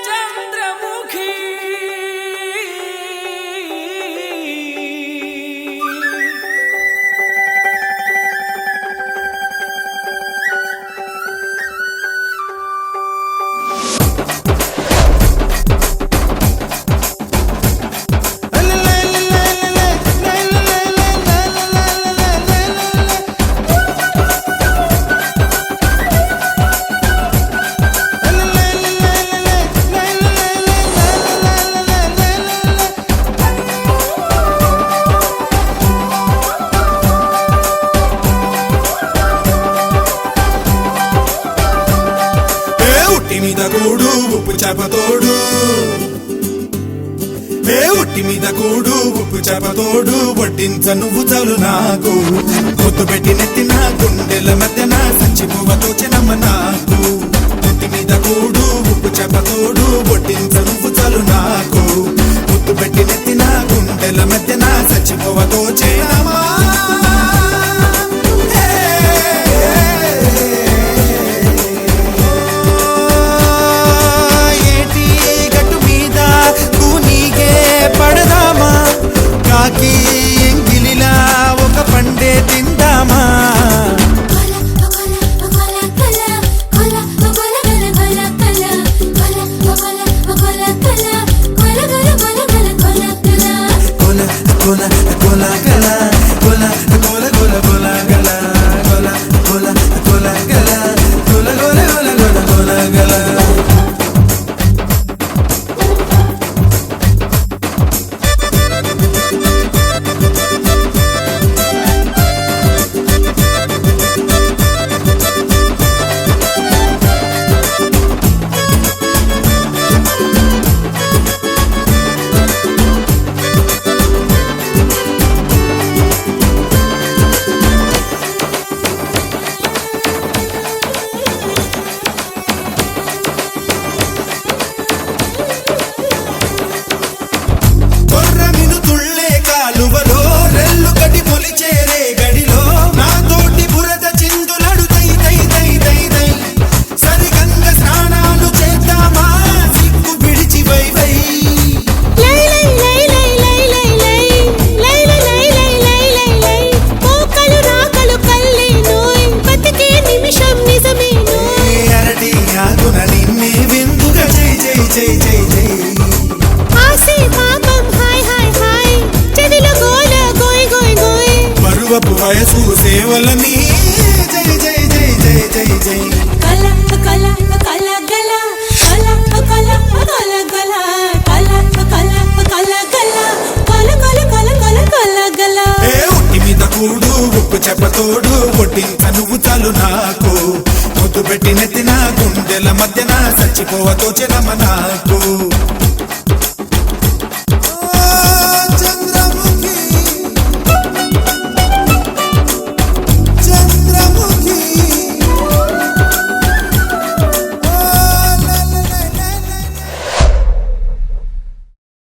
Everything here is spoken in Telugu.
చంద్రముఖి మీద కూడు ఉప్పు చేపతోడు ఉట్టి మీద కూడు ఉప్పు చేపతోడు వడ్డించ నువ్వు చాలు నాకు పొద్దు పెట్టి నెత్తిన గుండెల మధ్యన సంచిపోవతో చినమ్మ నాకు ఉట్టి మీద కూడు ఉప్పు చేపతోడు వడ్డించ నువ్వు చాలు నాకు పొద్దు పెట్టి నెత్తిన గుండెల మధ్యన సంచిపోవతో చినమ్మా ఎంగిలిలా ఒక పండే తిందామా వయసు సేవలని జై జై జై జై జై జై కల కల కల గల కల కల కల గల కల కల కల గల కల కల కల కల కల గల ఉట్టి మీద కూడు ఉప్పు చెప్పతోడు వడ్డించ నువ్వు చాలు నాకు ముద్దు పెట్టి నెత్తిన గుండెల మధ్యన చచ్చిపోవతో చినమ్మ నాకు